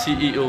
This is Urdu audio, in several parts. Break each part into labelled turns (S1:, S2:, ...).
S1: CEO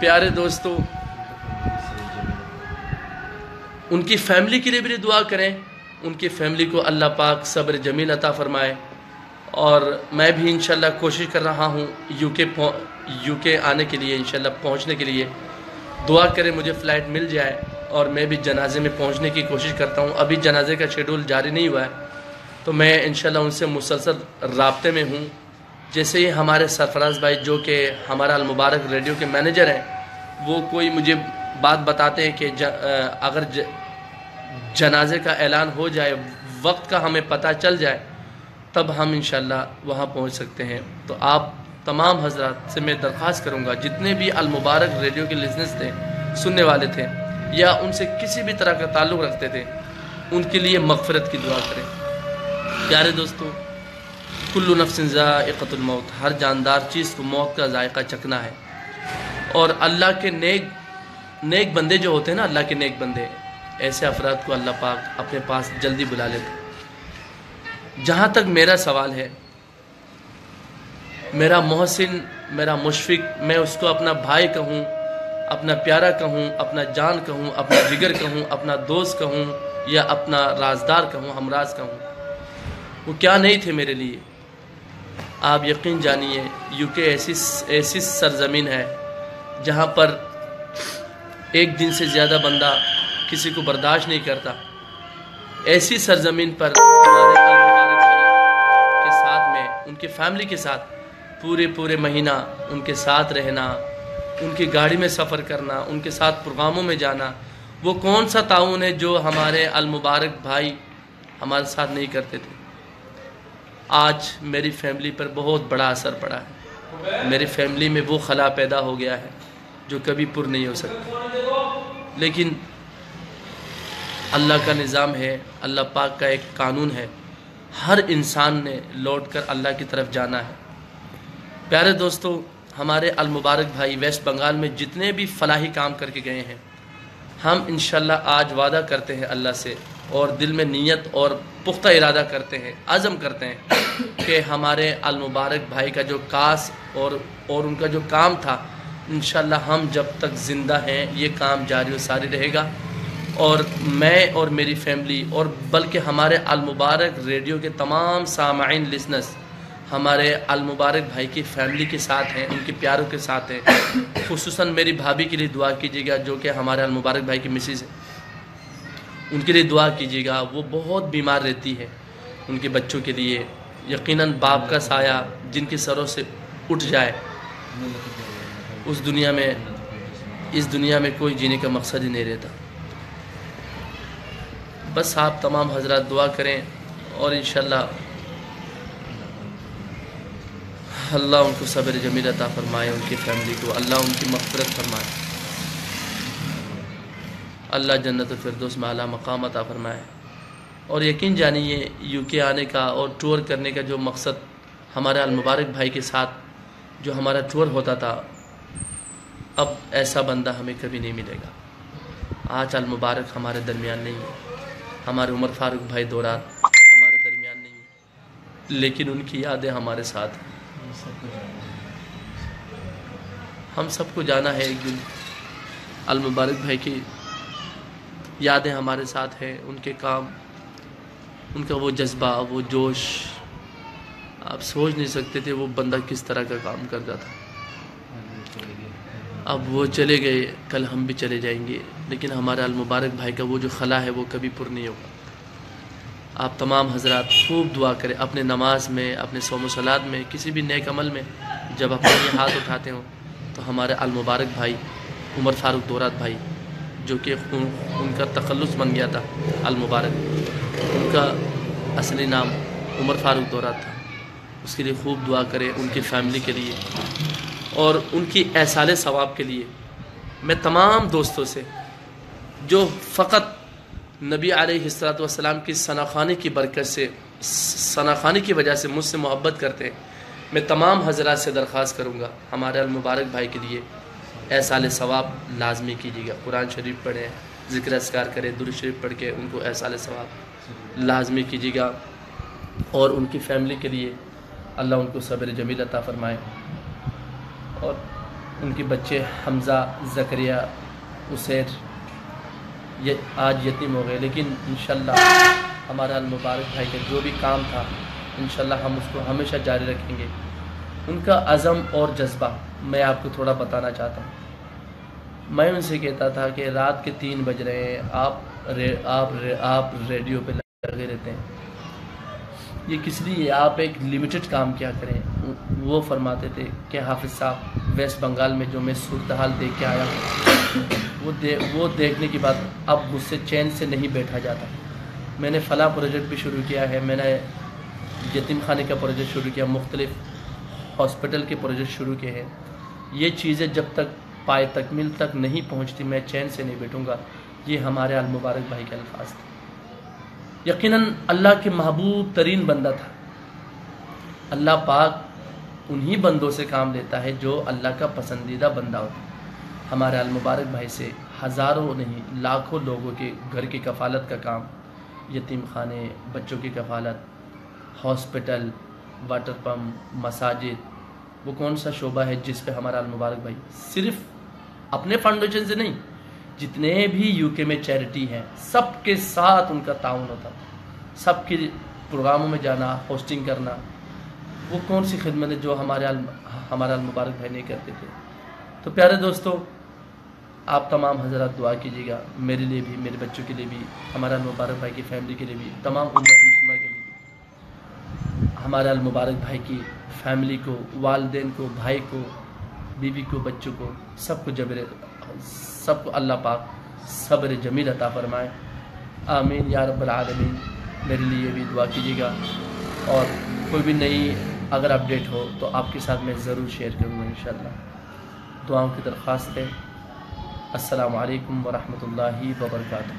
S1: پیارے دوستو، ان کی فیملی کے لیے بھی دعا کریں، ان کی فیملی کو اللہ پاک صبر جمیل عطا فرمائے. اور میں بھی انشاءاللہ کوشش کر رہا ہوں یو کے آنے کے لیے، انشاءاللہ پہنچنے کے لیے. دعا کریں مجھے فلائٹ مل جائے اور میں بھی جنازے میں پہنچنے کی کوشش کرتا ہوں. ابھی جنازے کا شیڈول جاری نہیں ہوا ہے، تو میں انشاءاللہ ان سے مسلسل رابطے میں ہوں. جیسے ہی ہمارے سرفراز بھائی جو کہ ہمارا المبارک ریڈیو کے مینیجر ہیں، وہ کوئی مجھے بات بتاتے ہیں کہ اگر جنازے کا اعلان ہو جائے، وقت کا ہمیں پتہ چل جائے، تب ہم انشاءاللہ وہاں پہنچ سکتے ہیں. تو آپ تمام حضرات سے میں درخواست کروں گا، جتنے بھی المبارک ریڈیو کے لسنرز تھے، سننے والے تھے، یا ان سے کسی بھی طرح کا تعلق رکھتے تھے، ان کے لیے مغفرت کی دعا کریں. پیارے دوستو، کل نفس ذائقۃ الموت، ہر جاندار چیز کو موت کا ذائقہ چکھنا ہے. اور اللہ کے نیک بندے جو ہوتے ہیں نا، اللہ کے نیک بندے، ایسے افراد کو اللہ پاک اپنے پاس جلدی بلا لیتے ہیں. جہاں تک میرا سوال ہے، میرا محسن، میرا مشفق، میں اس کو اپنا بھائی کہوں، اپنا پیارا کہوں، اپنا جان کہوں، اپنا جگر کہوں، اپنا دوست کہوں، یا اپنا رازدار کہوں، ہمراز کہوں، وہ کیا نہیں تھے میرے لیے. آپ یقین جانیے، یو کے ایسی سرزمین ہے جہاں پر ایک دن سے زیادہ بندہ کسی کو برداشت نہیں کرتا. ایسی سرزمین پر ہمارے المبارک بھائی کے ساتھ میں، ان کی فیملی کے ساتھ پورے مہینہ ان کے ساتھ رہنا، ان کی گاڑی میں سفر کرنا، ان کے ساتھ پروگراموں میں جانا، وہ کون سا تعاون ہے جو ہمارے المبارک بھائی ہمارے ساتھ نہیں کرتے تھے. آج میری فیملی پر بہت بڑا اثر پڑا ہے. میری فیملی میں وہ خلا پیدا ہو گیا ہے جو کبھی پر نہیں ہو سکتا. لیکن اللہ کا نظام ہے، اللہ پاک کا ایک قانون ہے، ہر انسان نے لوٹ کر اللہ کی طرف جانا ہے. پیارے دوستو، ہمارے المبارک بھائی ویسٹ بنگال میں جتنے بھی فلاحی کام کر کے گئے ہیں، ہم انشاءاللہ آج وعدہ کرتے ہیں اللہ سے، اور دل میں نیت اور پختہ ارادہ کرتے ہیں، عزم کرتے ہیں کہ ہمارے المبارک بھائی کا جو کاس اور ان کا جو کام تھا، انشاءاللہ ہم جب تک زندہ ہیں یہ کام جاری و ساری رہے گا. اور میں اور میری فیملی، اور بلکہ ہمارے المبارک ریڈیو کے تمام سامعین، لسنرز، ہمارے المبارک بھائی کی فیملی کے ساتھ ہیں، ان کے پیاروں کے ساتھ ہیں. خصوصاً میری بھابھی کے لیے دعا کیجیے گا، جو کہ ہمارے المبارک بھائی کی مسز ہے. ان کے لیے دعا کیجیے گا. وہ بہت بیمار رہتی ہے. ان کے بچوں کے لیے یقیناً باپ کا سایہ جن کے سروں سے اٹھ جائے، اس دنیا میں کوئی جینے کا مقصد ہی نہیں رہتا. بس آپ تمام حضرات دعا کریں، اور انشاءاللہ اللہ ان کو صبر جمیل عطا فرمائے، ان کی فیملی کو اللہ ان کی مغفرت فرمائے، اللہ جنت الفردوس میں اعلیٰ مقام عطا فرمائے. اور یقین جانیے، یو کے آنے کا اور ٹور کرنے کا جو مقصد ہمارے المبارک بھائی کے ساتھ جو ہمارا ٹور ہوتا تھا، اب ایسا بندہ ہمیں کبھی نہیں ملے گا. آج المبارک ہمارے درمیان نہیں ہے، ہمارے عمر فاروق بھائی دورات ہمارے درمیان نہیں ہے، لیکن ان کی یادیں ہمارے ساتھ ہیں. ہم سب کو جانا ہے ایک دن. المبارک بھائی کی یادیں ہمارے ساتھ ہیں، ان کے کام، ان کا وہ جذبہ، وہ جوش، آپ سوچ نہیں سکتے تھے وہ بندہ کس طرح کا کام کرتا تھا. اب وہ چلے گئے، کل ہم بھی چلے جائیں گے، لیکن ہمارے المبارک بھائی کا وہ جو خلا ہے وہ کبھی پر نہیں ہوگا. آپ تمام حضرات خوب دعا کریں، اپنے نماز میں، اپنے صوم و صلات میں، کسی بھی نیک عمل میں جب اپنے یہ ہاتھ اٹھاتے ہوں تو ہمارے المبارک بھائی عمر فاروق دورات بھائی، جو کہ ان کا تخلص بن گیا تھا المبارک، ان کا اصلی نام عمر فاروق دورات تھا، اس کے لیے خوب دعا کریں، ان کی فیملی کے لیے اور ان کی ایصال ثواب کے لیے. میں تمام دوستوں سے جو فقط نبی علیہ الصلوۃ والسلام کی ثناخوانی کی برکت سے، ثناخوانی کی وجہ سے مجھ سے محبت کرتے ہیں، میں تمام حضرات سے درخواست کروں گا، ہمارے المبارک بھائی کے لیے ایصال ثواب لازمی کیجیے گا. قرآن شریف پڑھیں، ذکر اذکار کریں، درود شریف پڑھ کے ان کو ایصال ثواب لازمی کیجیے گا. اور ان کی فیملی کے لیے اللہ ان کو صبر جمیل عطا فرمائے. اور ان کے بچے حمزہ، زکریا، عسیر یہ آج یتیم ہو گئے، لیکن انشاءاللہ ہمارا المبارک بھائی کا جو بھی کام تھا انشاءاللہ ہم اس کو ہمیشہ جاری رکھیں گے۔ ان کا عزم اور جذبہ میں آپ کو تھوڑا بتانا چاہتا ہوں۔ میں ان سے کہتا تھا کہ رات کے 3 بج رہے ہیں، آپ ریڈیو پہ لگے رہتے ہیں، یہ کس لیے؟ آپ ایک لمیٹڈ کام کیا کریں۔ وہ فرماتے تھے کہ حافظ صاحب ویسٹ بنگال میں جو میں صورتحال دیکھ کے آیا ہوں وہ دیکھنے کے بعد اب مجھ سے چین سے نہیں بیٹھا جاتا۔ میں نے فلاں پروجیکٹ بھی شروع کیا ہے، میں نے یتیم خانے کا پروجیکٹ شروع کیا، مختلف ہاسپٹل کے پروجیکٹ شروع کیے ہیں۔ یہ چیزیں جب تک پائے تکمیل تک نہیں پہنچتی میں چین سے نہیں بیٹھوں گا۔ یہ ہمارے المبارک بھائی کے الفاظ تھے۔ یقیناً اللہ کے محبوب ترین بندہ تھا۔ اللہ پاک انہی بندوں سے کام لیتا ہے جو اللہ کا پسندیدہ بندہ ہوتا ہے۔ ہمارے المبارک بھائی سے ہزاروں نہیں لاکھوں لوگوں کے گھر کی کفالت کا کام، یتیم خانے، بچوں کی کفالت، ہاسپٹل، واٹر پمپ، مساجد، وہ کون سا شعبہ ہے جس پہ ہمارا المبارک بھائی صرف اپنے فاؤنڈیشن سے نہیں، جتنے بھی یو کے میں چیریٹی ہیں سب کے ساتھ ان کا تعاون ہوتا تھا۔ سب کے پروگراموں میں جانا، ہوسٹنگ کرنا، وہ کون سی خدمت ہے جو ہمارا المبارک بھائی نہیں کرتے تھے۔ تو پیارے دوستو، آپ تمام حضرات دعا کیجیے گا میرے لیے بھی، میرے بچوں کے لیے بھی، ہمارا المبارک بھائی کی فیملی کے لیے بھی، تمام امت مسلمہ کے لیے بھی، ہمارا المبارک بھائی کی فیملی کو، والدین کو، بھائی کو، بیوی کو، بچوں کو، سب کو اللہ پاک صبر جمیل عطا فرمائے۔ آمین یا رب العالمین۔ میرے لیے بھی دعا کیجیے گا، اور کوئی بھی نئی اگر اپڈیٹ ہو تو آپ کے ساتھ میں ضرور شیئر کروں گا انشاءاللہ۔ دعاؤں کی درخواست ہے۔ السلام علیکم ورحمۃ اللہ وبرکاتہ۔